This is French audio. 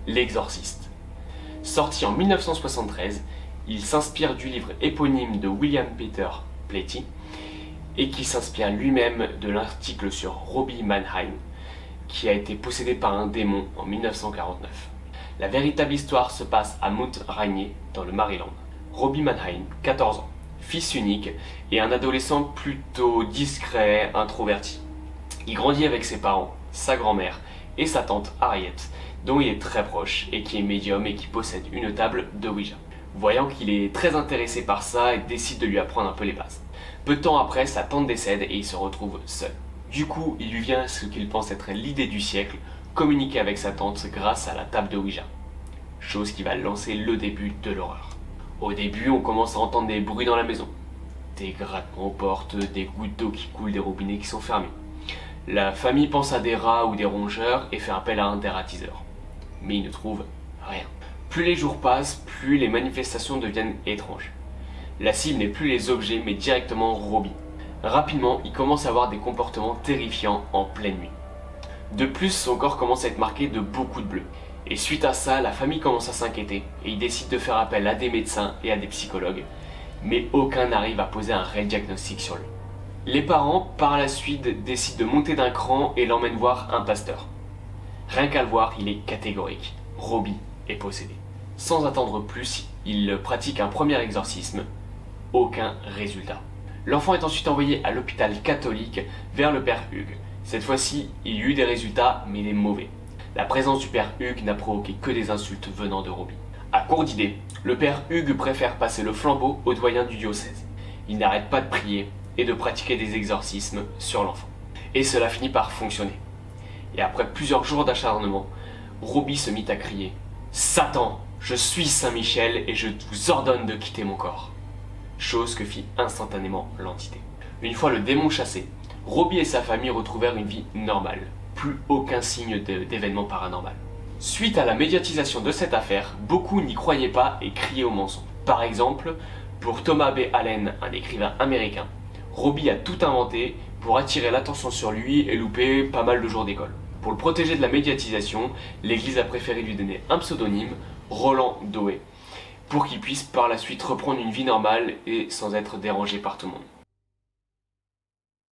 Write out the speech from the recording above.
L'Exorciste. Sorti en 1973, il s'inspire du livre éponyme de William Peter Blatty et qui s'inspire lui-même de l'article sur Robbie Mannheim, qui a été possédé par un démon en 1949. La véritable histoire se passe à Mount Rainier, dans le Maryland. Robbie Mannheim, 14 ans, fils unique et un adolescent plutôt discret, introverti. Il grandit avec ses parents, sa grand-mère et sa tante Harriet, dont il est très proche et qui est médium et qui possède une table de Ouija. Voyant qu'il est très intéressé par ça, il décide de lui apprendre un peu les bases. Peu de temps après, sa tante décède et il se retrouve seul. Du coup, il lui vient ce qu'il pense être l'idée du siècle, communiquer avec sa tante grâce à la table de Ouija. Chose qui va lancer le début de l'horreur. Au début, on commence à entendre des bruits dans la maison. Des grattements aux portes, des gouttes d'eau qui coulent des robinets qui sont fermés. La famille pense à des rats ou des rongeurs et fait appel à un dératiseur. Mais il ne trouve rien. Plus les jours passent, plus les manifestations deviennent étranges. La cible n'est plus les objets, mais directement Robbie. Rapidement, il commence à avoir des comportements terrifiants en pleine nuit. De plus, son corps commence à être marqué de beaucoup de bleu. Et suite à ça, la famille commence à s'inquiéter et il décide de faire appel à des médecins et à des psychologues, mais aucun n'arrive à poser un réel diagnostic sur lui. Les parents, par la suite, décident de monter d'un cran et l'emmènent voir un pasteur. Rien qu'à le voir, il est catégorique. Robbie est possédé. Sans attendre plus, il pratique un premier exorcisme. Aucun résultat. L'enfant est ensuite envoyé à l'hôpital catholique vers le père Hugues. Cette fois-ci, il y eut des résultats, mais des mauvais. La présence du père Hugues n'a provoqué que des insultes venant de Robbie. À court d'idées, le père Hugues préfère passer le flambeau au doyen du diocèse. Il n'arrête pas de prier et de pratiquer des exorcismes sur l'enfant. Et cela finit par fonctionner. Et après plusieurs jours d'acharnement, Robbie se mit à crier « Satan, je suis Saint Michel et je vous ordonne de quitter mon corps !» Chose que fit instantanément l'entité. Une fois le démon chassé, Robbie et sa famille retrouvèrent une vie normale. Plus aucun signe d'événement paranormal. Suite à la médiatisation de cette affaire, beaucoup n'y croyaient pas et criaient au mensonge. Par exemple, pour Thomas B. Allen, un écrivain américain, Robbie a tout inventé pour attirer l'attention sur lui et louper pas mal de jours d'école. Pour le protéger de la médiatisation, l'église a préféré lui donner un pseudonyme, Roland Doe, pour qu'il puisse par la suite reprendre une vie normale et sans être dérangé par tout le monde.